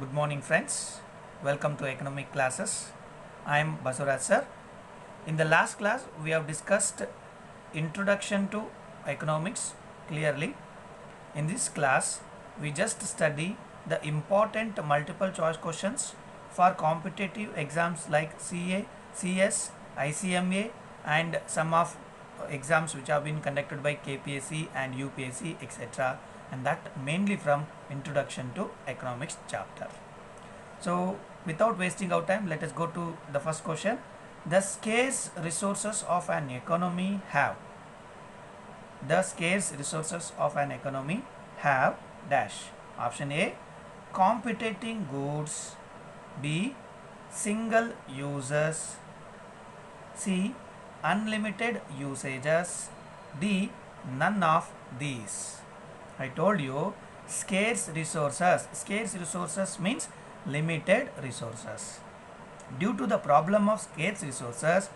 Good morning friends. Welcome to economic classes. I am Basuraj sir. In the last class we have discussed introduction to economics clearly. In this class we just study the important multiple choice questions for competitive exams like CA, CS, ICMA and some of exams which have been conducted by KPSC and UPSC etc. and that mainly from introduction to economics chapter. So without wasting our time, let us go to the first question. The scarce resources of an economy have. The scarce resources of an economy have dash. Option A, competing goods. B, single uses. C, unlimited usages. D, none of these. I told you scarce resources. Scarce resources means limited resources. Due to the problem of scarce resources,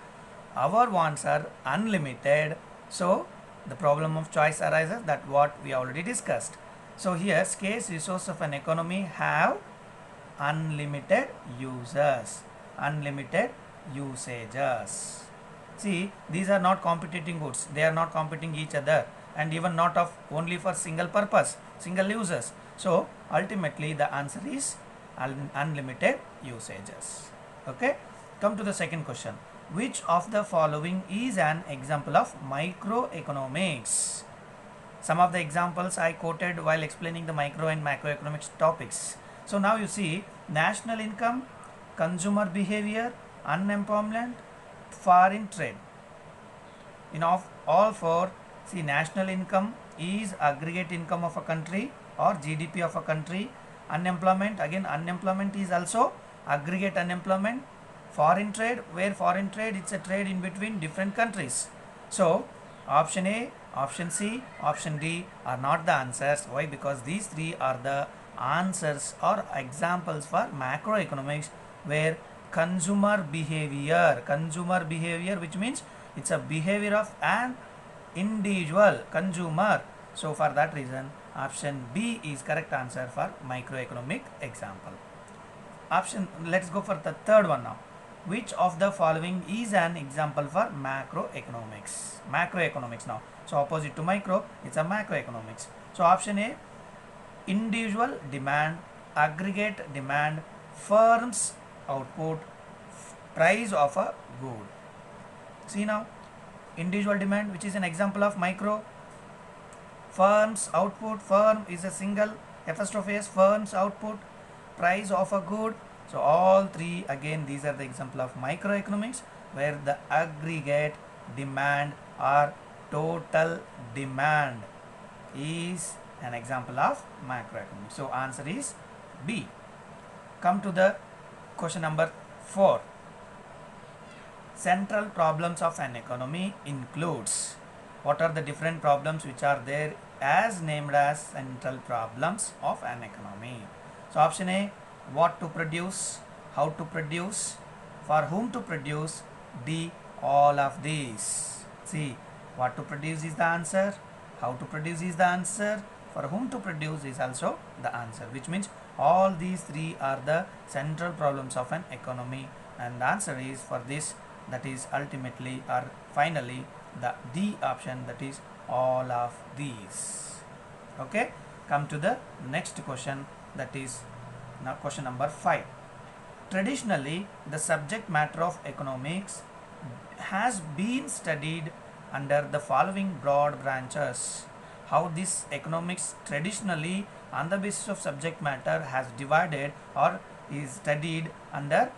our wants are unlimited. So the problem of choice arises, that what we already discussed. So here scarce resources of an economy have unlimited uses. Unlimited usages. See, these are not competing goods. They are not competing each other and even not of only for single purpose, single uses. So ultimately the answer is unlimited usages. Okay, come to the second question. Which of the following is an example of microeconomics? Some of the examples I quoted while explaining the micro and macroeconomics topics. So now you see national income, consumer behavior, unemployment, foreign trade. In all four, see, national income is aggregate income of a country or GDP of a country. Unemployment, again unemployment is also aggregate unemployment. Foreign trade, where foreign trade, it's a trade in between different countries. So option A, option C, option D are not the answers. Why? Because these three are the answers or examples for macroeconomics, where consumer behavior which means it's a behavior of an individual consumer. So for that reason option B is correct answer for microeconomic example. Let's go for the third one now. Which of the following is an example for macroeconomics? Macroeconomics now. So opposite to micro, it's a macroeconomics. So option A, individual demand, aggregate demand, firms output, price of a good. See now, individual demand, which is an example of micro. Firms output, firm is a single apostrophe s, firms output, price of a good. So all three, again these are the example of microeconomics, where the aggregate demand or total demand is an example of macroeconomics. So answer is B. Come to the question number 4. Central problems of an economy includes. What are the different problems which are there as named as central problems of an economy? So option A, what to produce, how to produce, for whom to produce. D, all of these. See, what to produce is the answer, how to produce is the answer, for whom to produce is also the answer, which means all these three are the central problems of an economy, and the answer is for this, that is ultimately or finally the D option, that is all of these. Okay, come to the next question, that is now question number 5. Traditionally the subject matter of economics has been studied under the following broad branches. How this economics traditionally on the basis of subject matter has divided or is studied under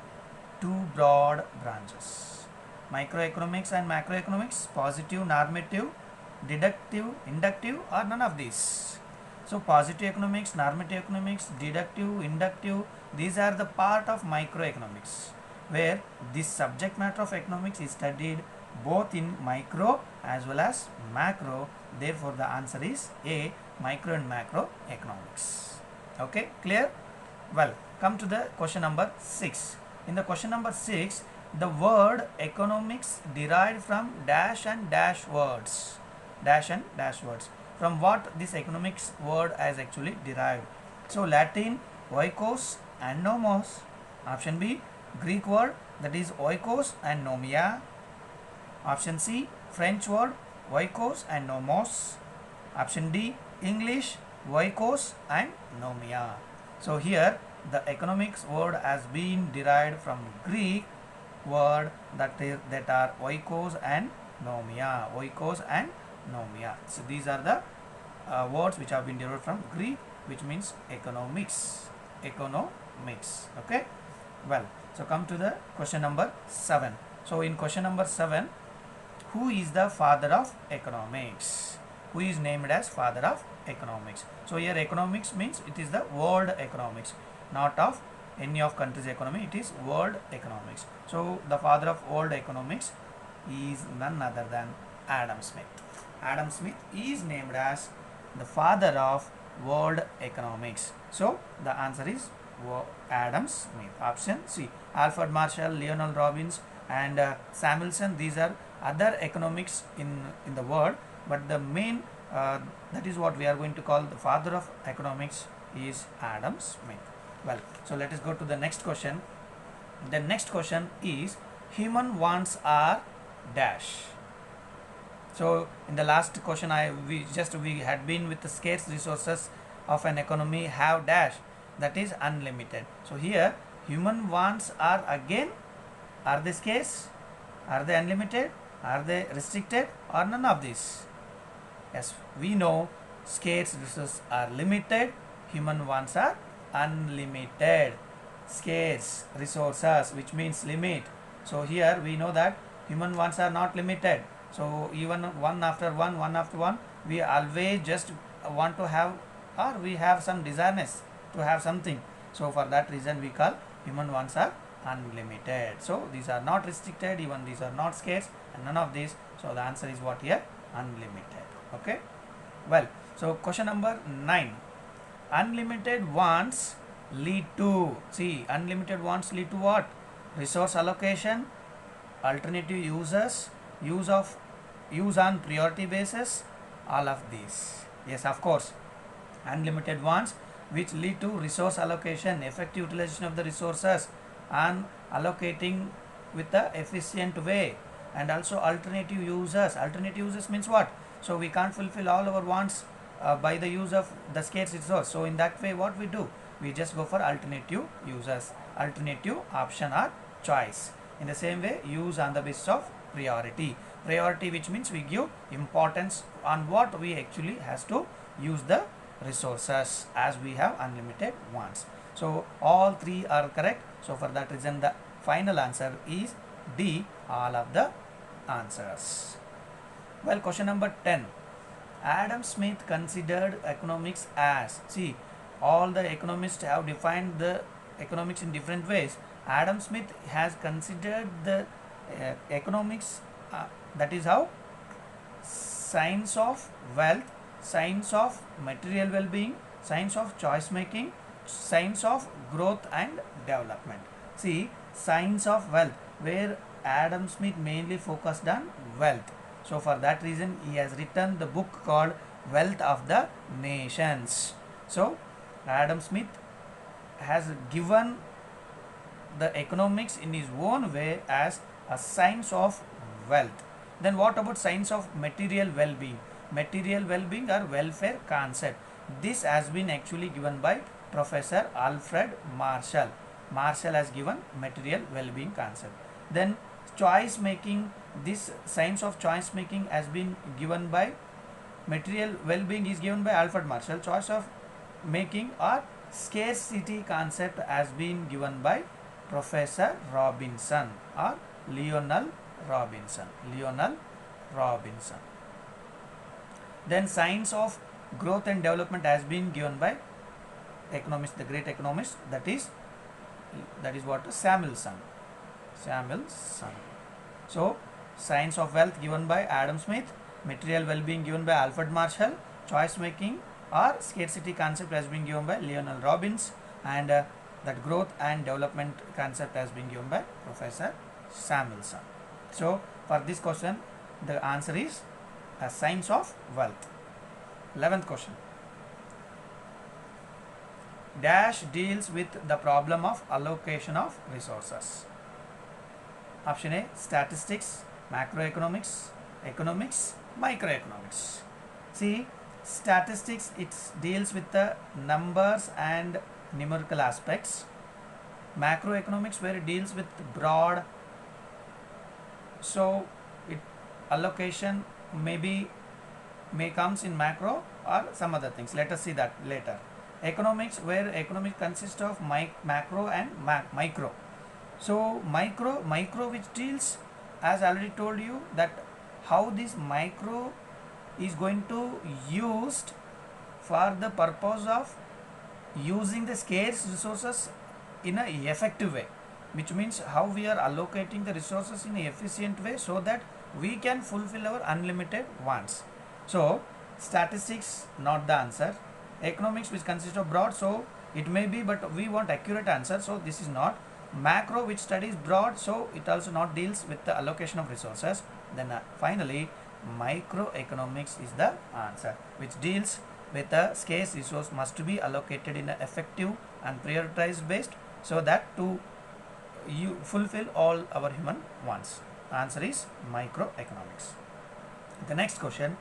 two broad branches: microeconomics and macroeconomics, positive, normative, deductive, inductive, or none of these. So positive economics, normative economics, deductive, inductive, these are the part of microeconomics, where this subject matter of economics is studied both in micro as well as macro. Therefore the answer is A, micro and macro economics. Okay, clear? Well, come to the question number 6. In the question number 6, the word economics derived from dash and dash words. Dash and dash words. From what this economics word has actually derived? So Latin oikos and nomos. Option B, Greek word that is oikos and nomia. Option C, French word oikos and nomos. Option D, English oikos and nomia. So here the economics word has been derived from Greek word that are oikos and nomia. Oikos and nomia. So these are the words which have been derived from Greek, which means economics. Economics. Okay. Well, so come to the question number 7. So in question number 7, who is the father of economics? Who is named as father of economics? So here economics means it is the world economics, not of any of country's economy. It is world economics. So the father of world economics is none other than Adam Smith. Adam Smith is named as the father of world economics. So the answer is Adam Smith. Option C. Alfred Marshall, Lionel Robbins and Samuelson, these are other economics in the world, but the main that is what we are going to call the father of economics is Adam Smith. Well, so let us go to the next question. The next question is, human wants are dash. So in the last question we had been with the scarce resources of an economy have dash, that is unlimited. So here human wants are again, are they scarce, are they unlimited, are they restricted, or none of these? Yes, we know scarce resources are limited, human wants are unlimited. Scarce resources, which means limit. So here we know that human wants are not limited. So even one after one, we always just want to have, or we have some desireless to have something. So for that reason we call human wants are unlimited. So these are not restricted, even these are not scarce, and none of these. So the answer is what here? Unlimited. Okay. Well, so question number 9. Unlimited wants lead to, see, unlimited wants lead to what? Resource allocation, alternative uses, use on priority basis, all of these. Yes, of course, unlimited wants which lead to resource allocation, effective utilization of the resources and allocating with the efficient way, and also alternative uses. Alternative uses means what? So we can't fulfill all our wants by the use of the scarce resource. So in that way what we do? We just go for alternative uses, alternative option or choice. In the same way, use on the basis of priority. Priority, which means we give importance on what we actually has to use the resources, as we have unlimited wants. So all three are correct. So for that reason the final answer is D, all of the answers. Well, question number 10. Adam Smith considered economics as, see, all the economists have defined the economics in different ways. Adam Smith has considered the economics, that is how, science of wealth, science of material well-being, science of choice making, science of growth and development. See, science of wealth, where Adam Smith mainly focused on wealth. So for that reason he has written the book called Wealth of the Nations. So Adam Smith has given the economics in his own way as a science of wealth. Then what about science of material well-being? Material well-being or welfare concept. This has been actually given by Professor Alfred Marshall. Marshall has given material well-being concept. Then choice making, this science of choice making has been given by, material well-being is given by Alfred Marshall. Choice of making or scarcity concept has been given by Professor Robinson or Lionel Robinson. Lionel Robinson. Then science of growth and development has been given by economist, the great economist, that is what? Samuelson. Samuelson. So science of wealth given by Adam Smith, material well-being given by Alfred Marshall, choice making or scarcity concept has been given by Lionel Robbins, and that growth and development concept has been given by Professor Samuelson. So for this question the answer is a science of wealth. 11th question. dash deals with the problem of allocation of resources. Option A, statistics, macroeconomics, economics, microeconomics. See, statistics, it deals with the numbers and numerical aspects. Macroeconomics, where it deals with broad, so it allocation may comes in macro or some other things. Let us see that later. Economics, where economics consists of macro and micro. So micro which deals, as I already told you, that how this micro is going to used for the purpose of using the scarce resources in a effective way, which means how we are allocating the resources in an efficient way so that we can fulfill our unlimited wants. So statistics not the answer. Economics, which consists of broad, so it may be, but we want accurate answer, so this is not. Macro, which studies broad, so it also not deals with the allocation of resources. Then finally microeconomics is the answer, which deals with a scarce resource must be allocated in an effective and prioritized based, so that to you fulfill all our human wants. Answer is microeconomics. The next question,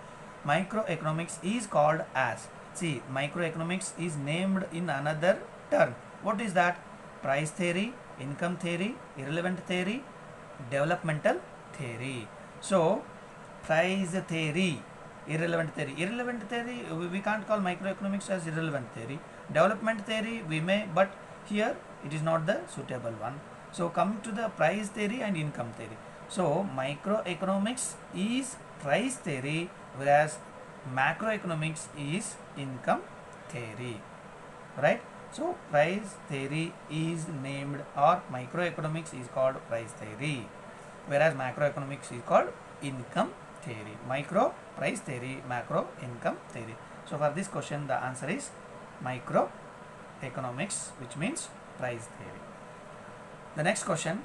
microeconomics is called as, see, microeconomics is named in another term. What is that? Price theory, income theory, irrelevant theory, developmental theory. So price theory, irrelevant theory. Irrelevant theory, we can't call microeconomics as irrelevant theory. Development theory we may, but here it is not the suitable one. So come to the price theory and income theory. So microeconomics is price theory, whereas macroeconomics is income theory, right? So price theory is named, or microeconomics is called price theory, whereas macroeconomics is called income theory. Micro price theory, macro income theory. So for this question the answer is microeconomics, which means price theory. The next question,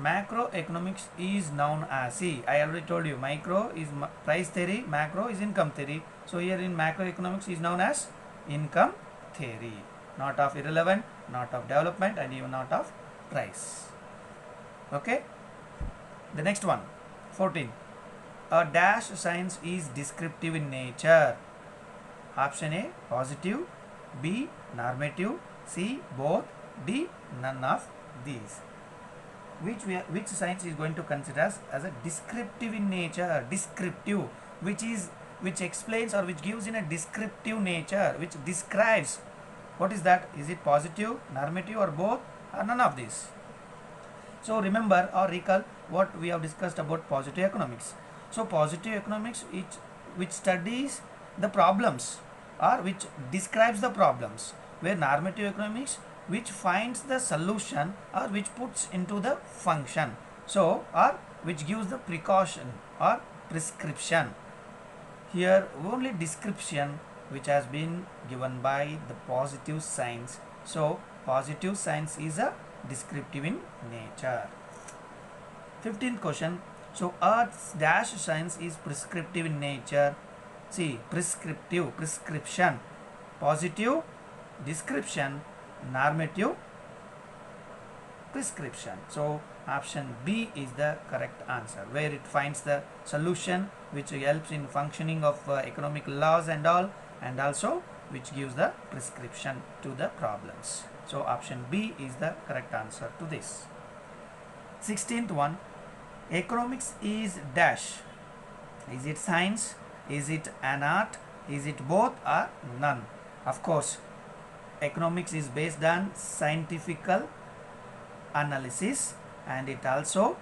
macroeconomics is known as, see, I already told you, micro is price theory, macro is income theory. So here in macroeconomics is known as income theory, not of irrelevant, not of development, and even not of price. Okay. The next one, 14. A dash science is descriptive in nature. Option A, positive, B, normative, C, both, D, none of these. Which science is going to consider as a descriptive in nature? Descriptive, which explains or which gives in a descriptive nature, which describes. What is that? Is it positive, normative, or both, or none of these? So remember or recall what we have discussed about positive economics. So positive economics, which studies the problems or which describes the problems, where normative economics, which finds the solution or which puts into the function, so or which gives the precaution or prescription. Here only description which has been given by the positive science. So positive science is a descriptive in nature. 15th question, so Earth's dash science is prescriptive in nature. See, prescriptive, prescription, positive, description, normative, prescription. So option B is the correct answer, where it finds the solution which helps in functioning of economic laws and all, and also which gives the prescription to the problems. So option B is the correct answer to this. 16th one, economics is dash. Is it science? Is it an art? Is it both or none? Of course, economics is based on scientific analysis, and it also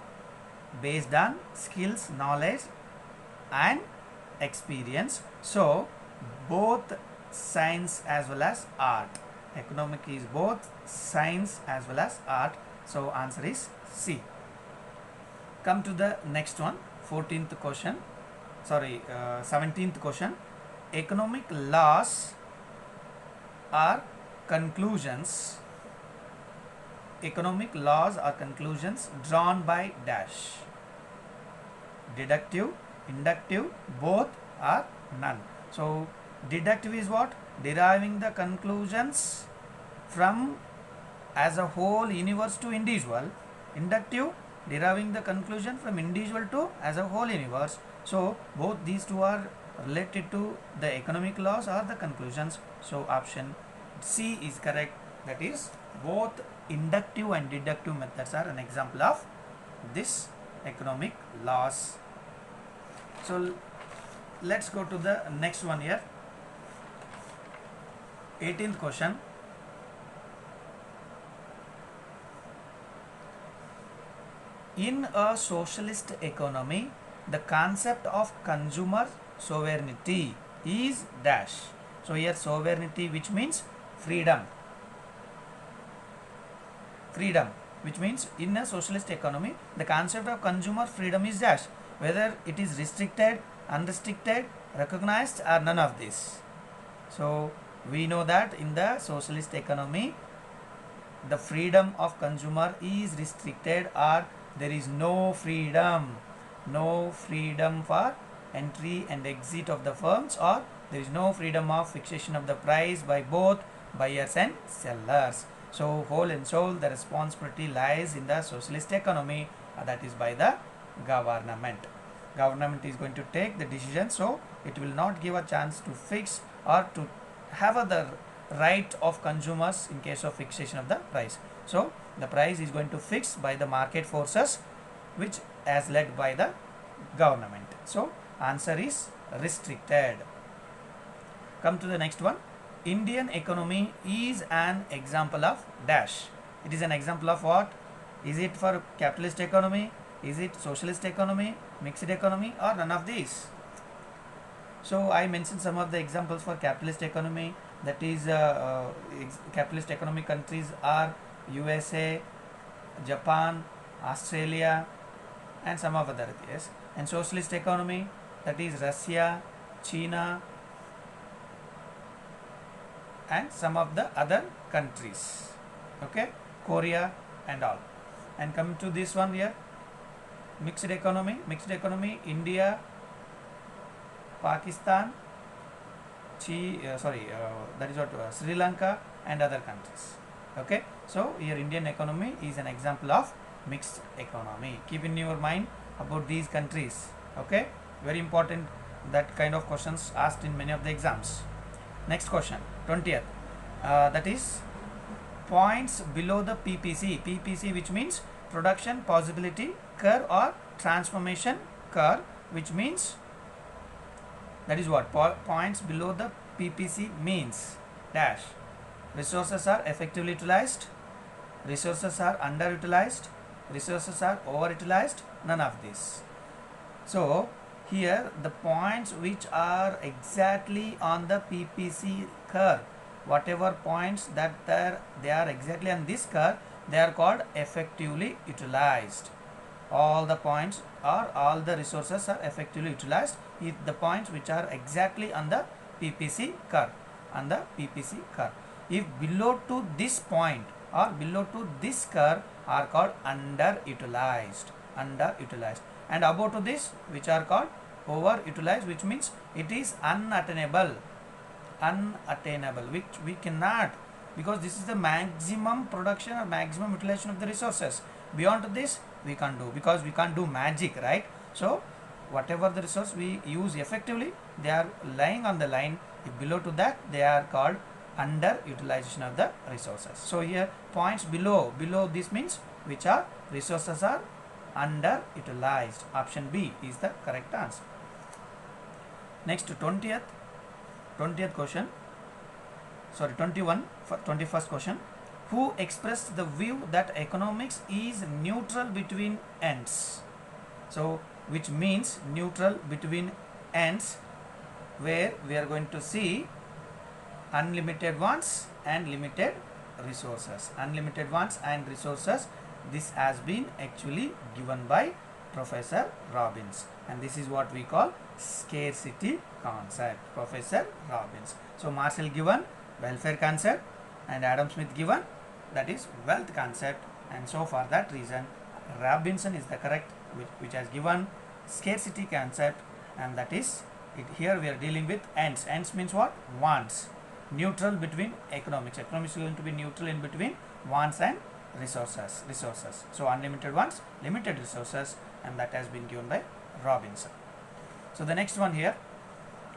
based on skills, knowledge, and experience. So both science as well as art. Economic is both science as well as art. So answer is C. Come to the next one, 14th question. 17th question. Economic laws are conclusions. Economic laws are conclusions drawn by dash. Deductive, inductive, both or none. So deductive is what? deriving the conclusions from as a whole universe to individual. Inductive, deriving the conclusion from individual to as a whole universe. So both these two are related to the economic laws or the conclusions. So option C is correct. That is, both inductive and deductive methods are an example of this economic laws. So let's go to the next one here. 18th question. In a socialist economy, the concept of consumer sovereignty is dash. So here sovereignty, which means freedom. Freedom, which means in a socialist economy, the concept of consumer freedom is dash. Whether it is restricted, unrestricted, recognized, or none of this. So we know that in the socialist economy, the freedom of consumer is restricted, or there is no freedom for entry and exit of the firms, or there is no freedom of fixation of the price by both buyers and sellers. So whole and sole the responsibility lies in the socialist economy, that is by the government. Government is going to take the decision, so it will not give a chance to fix or to have the right of consumers in case of fixation of the price. So the price is going to fix by the market forces, which as led by the government. So answer is restricted. Come to the next one. Indian economy is an example of dash. It is an example of what? Is it for capitalist economy? Is it socialist economy, mixed economy, or none of these? So I mentioned some of the examples for capitalist economy. That is, capitalist economic countries are USA, Japan, Australia, and some of other yes. And socialist economy, that is Russia, China, and some of the other countries. Okay, Korea and all. And coming to this one here, mixed economy, India, Pakistan, that is what Sri Lanka and other countries. Okay, so here Indian economy is an example of mixed economy. Keep in your mind about these countries. Okay, very important, that kind of questions asked in many of the exams. Next question, 20th, that is points below the PPC, which means production possibility curve or transformation curve, which means that is what points below the PPC means dash. Resources are effectively utilized, resources are underutilized, resources are overutilized, none of this. So here the points which are exactly on the PPC curve, whatever points that they are exactly on this curve, they are called effectively utilized. All the points or all the resources are effectively utilized if the points which are exactly on the PPC curve, If below to this point or below to this curve are called underutilized, and above to this which are called overutilized, which means it is unattainable, which we cannot, because this is the maximum production or maximum utilization of the resources. Beyond this we can't do, because we can't do magic, right? So whatever the resource we use effectively, they are lying on the line. If below to that, they are called underutilization of the resources. So here points below this means which are resources are underutilized. Option B is the correct answer. Next, 20th question, 21st question. Who expressed the view that economics is neutral between ends? So which means neutral between ends, where we are going to see unlimited wants and limited resources. This has been actually given by Professor Robbins, and this is what we call scarcity concept. Professor Robbins. So Marshall given welfare concept and Adam Smith given that is wealth concept, and so for that reason Robinson is the correct, which has given scarcity concept, and that is it. Here we are dealing with ends. Ends means what? Wants. neutral between economics. Economics is going to be neutral in between wants and resources. So unlimited wants, limited resources, and that has been given by Robinson. So the next one here,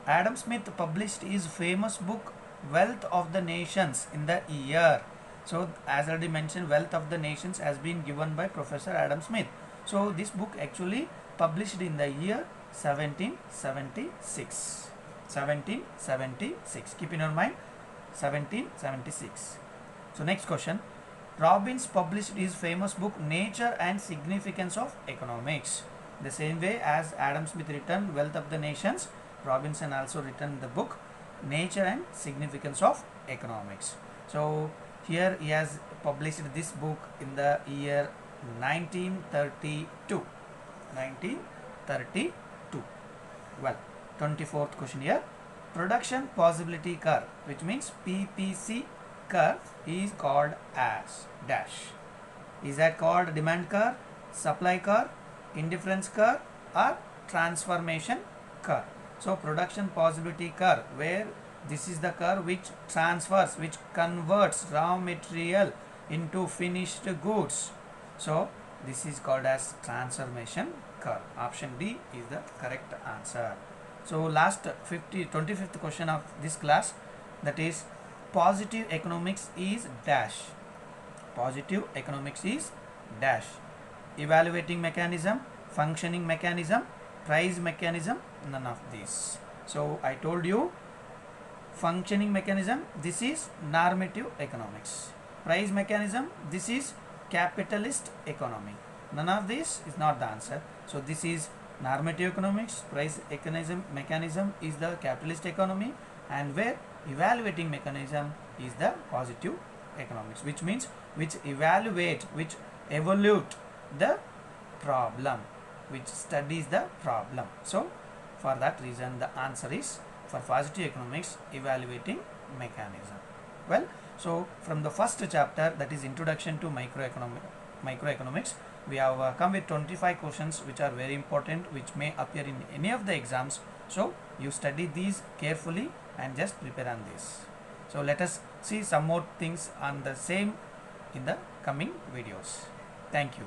Adam Smith published his famous book Wealth of the Nations in the year. So as already mentioned, Wealth of the Nations has been given by Professor Adam Smith. So this book actually published in the year 1776. 1776. Keep in your mind 1776. So next question. Robbins published his famous book Nature and Significance of Economics. The same way as Adam Smith written Wealth of the Nations, Robinson also written the book Nature and Significance of Economics. So here he has published this book in the year 1932. 1932. Well, 24th question here. Production possibility curve, which means PPC curve, is called as dash. Is that called demand curve, supply curve, indifference curve, or transformation curve? So production possibility curve, where this is the curve which transfers, which converts raw material into finished goods. So this is called as transformation curve. Option D is the correct answer. So last 25th question of this class, that is positive economics is dash. Positive economics is dash. Evaluating mechanism, functioning mechanism, price mechanism, none of these. So I told you functioning mechanism, this is normative economics. Price mechanism, this is capitalist economy. None of this is not the answer. So this is normative economics, price mechanism is the capitalist economy, and where evaluating mechanism is the positive economics, which means which evaluate, which evaluate the problem, which studies the problem. So for that reason the answer is for positive economics, evaluating mechanism. Well, so from the first chapter, that is introduction to microeconomics, we have come with 25 questions which are very important, which may appear in any of the exams. So you study these carefully and just prepare on this. So let us see some more things on the same in the coming videos. Thank you.